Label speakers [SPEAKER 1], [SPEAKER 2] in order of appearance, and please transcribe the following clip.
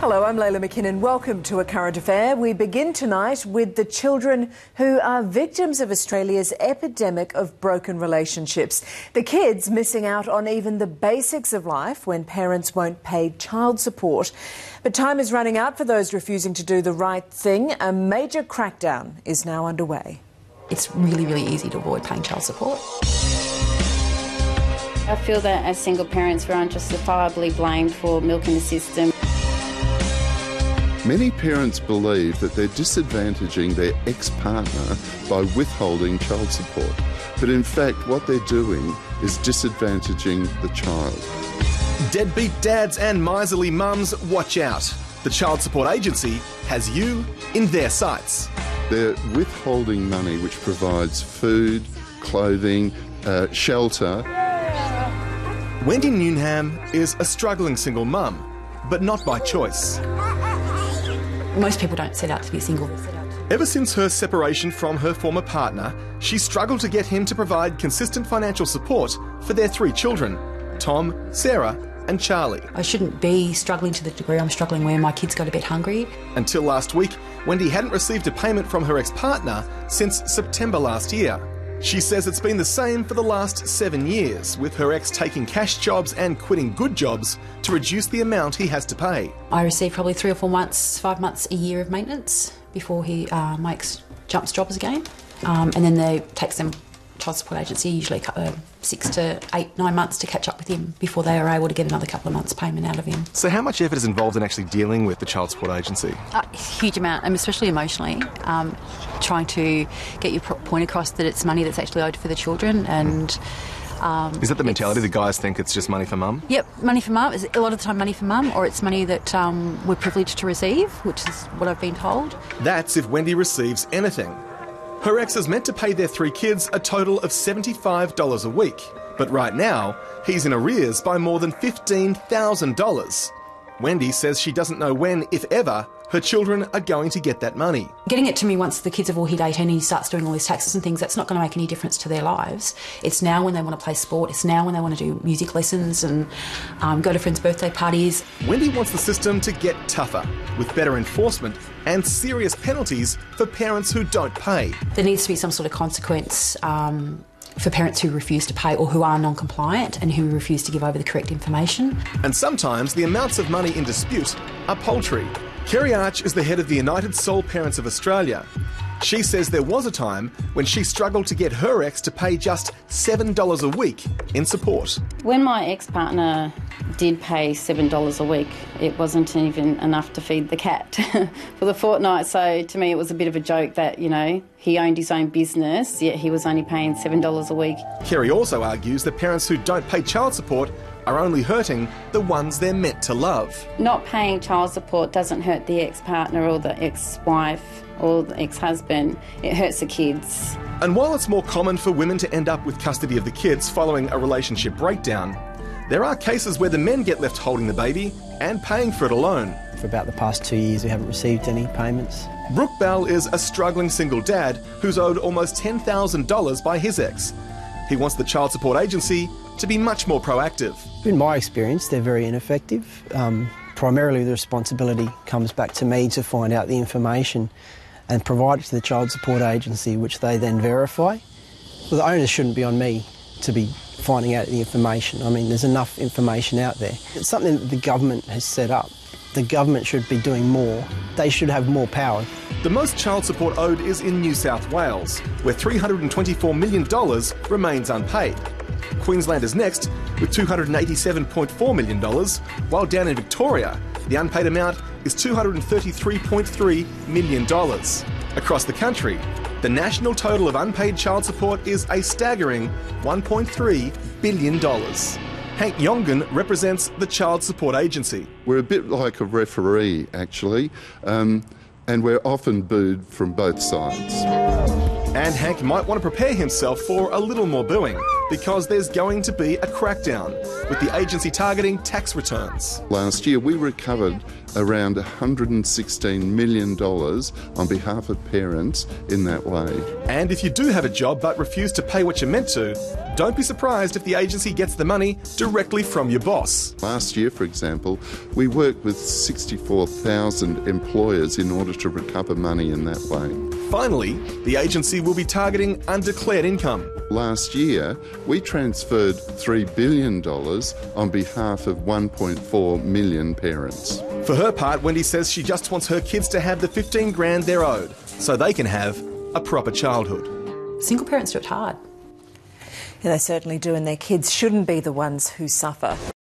[SPEAKER 1] Hello, I'm Layla McKinnon. Welcome to A Current Affair. We begin tonight with the children who are victims of Australia's epidemic of broken relationships. The kids missing out on even the basics of life when parents won't pay child support. But time is running out for those refusing to do the right thing. A major crackdown is now underway.
[SPEAKER 2] It's really, really easy to avoid paying child support.
[SPEAKER 3] I feel that as single parents, we're unjustifiably blamed for milking the system.
[SPEAKER 4] Many parents believe that they're disadvantaging their ex-partner by withholding child support. But in fact, what they're doing is disadvantaging the child.
[SPEAKER 5] Deadbeat dads and miserly mums, watch out. The Child Support Agency has you in their sights.
[SPEAKER 4] They're withholding money which provides food, clothing, shelter.
[SPEAKER 5] Wendy Newnham is a struggling single mum, but not by choice.
[SPEAKER 2] Most people don't set out to be single.
[SPEAKER 5] Ever since her separation from her former partner, she struggled to get him to provide consistent financial support for their 3 children, Tom, Sarah and Charlie.
[SPEAKER 2] I shouldn't be struggling to the degree I'm struggling where my kids go to bed hungry.
[SPEAKER 5] Until last week, Wendy hadn't received a payment from her ex-partner since September last year. She says it's been the same for the last 7 years, with her ex taking cash jobs and quitting good jobs to reduce the amount he has to pay.
[SPEAKER 2] I receive probably 3 or 4 months, 5 months, a year of maintenance before my ex jumps jobs again. And then they takes them Child Support Agency, usually 6 to 8, 9 months to catch up with him before they are able to get another couple of months' payment out of him.
[SPEAKER 5] So how much effort is involved in actually dealing with the Child Support Agency?
[SPEAKER 2] A huge amount, and especially emotionally. Trying to get your point across that it's money that's actually owed for the children. And
[SPEAKER 5] is that the mentality? The guys think it's just money for mum?
[SPEAKER 2] Yep, money for mum. It's a lot of the time money for mum, or it's money that we're privileged to receive, which is what I've been told. That's
[SPEAKER 5] if Wendy receives anything. Her ex is meant to pay their 3 kids a total of $75 a week. But right now, he's in arrears by more than $15,000. Wendy says she doesn't know when, if ever, her children are going to get that money.
[SPEAKER 2] Getting it to me once the kids have all hit 18 and he starts doing all his taxes and things, that's not going to make any difference to their lives. It's now when they want to play sport, it's now when they want to do music lessons and go to friends' birthday parties.
[SPEAKER 5] Wendy wants the system to get tougher, with better enforcement and serious penalties for parents who don't pay.
[SPEAKER 2] There needs to be some sort of consequence for parents who refuse to pay or who are non-compliant and who refuse to give over the correct information.
[SPEAKER 5] And sometimes the amounts of money in dispute are paltry. Kerry Arch is the head of the United Sole Parents of Australia. She says there was a time when she struggled to get her ex to pay just $7 a week in support.
[SPEAKER 3] When my ex-partner did pay $7 a week, it wasn't even enough to feed the cat for the fortnight. So to me it was a bit of a joke that, you know, he owned his own business, yet he was only paying $7 a week.
[SPEAKER 5] Kerry also argues that parents who don't pay child support are only hurting the ones they're meant to love.
[SPEAKER 3] Not paying child support doesn't hurt the ex-partner or the ex-wife or the ex-husband, it hurts the kids.
[SPEAKER 5] And while it's more common for women to end up with custody of the kids following a relationship breakdown, there are cases where the men get left holding the baby and paying for it alone.
[SPEAKER 6] For about the past 2 years we haven't received any payments.
[SPEAKER 5] Brooke Bell is a struggling single dad who's owed almost $10,000 by his ex. He wants the Child Support Agency to be much more proactive.
[SPEAKER 6] In my experience, they're very ineffective. Primarily the responsibility comes back to me to find out the information and provide it to the Child Support Agency, which they then verify. Well, the onus shouldn't be on me to be finding out the information. I mean, there's enough information out there. It's something that the government has set up. The government should be doing more. They should have more power.
[SPEAKER 5] The most child support owed is in New South Wales, where $324 million remains unpaid. Queensland is next, with $287.4 million, while down in Victoria, the unpaid amount is $233.3 million. Across the country, the national total of unpaid child support is a staggering $1.3 billion. Hank Yongan represents the Child Support Agency.
[SPEAKER 4] We're a bit like a referee, actually, and we're often booed from both sides.
[SPEAKER 5] And Hank might want to prepare himself for a little more booing, because there's going to be a crackdown, with the agency targeting tax returns.
[SPEAKER 4] Last year, we recovered around $116 million on behalf of parents in that way.
[SPEAKER 5] And if you do have a job but refuse to pay what you're meant to, don't be surprised if the agency gets the money directly from your boss.
[SPEAKER 4] Last year, for example, we worked with 64,000 employers in order to recover money in that way.
[SPEAKER 5] Finally, the agency will be targeting undeclared income.
[SPEAKER 4] Last year, we transferred $3 billion on behalf of 1.4 million parents.
[SPEAKER 5] For her part, Wendy says she just wants her kids to have the 15 grand they're owed, so they can have a proper childhood.
[SPEAKER 2] Single parents do it hard.
[SPEAKER 1] Yeah, they certainly do, and their kids shouldn't be the ones who suffer.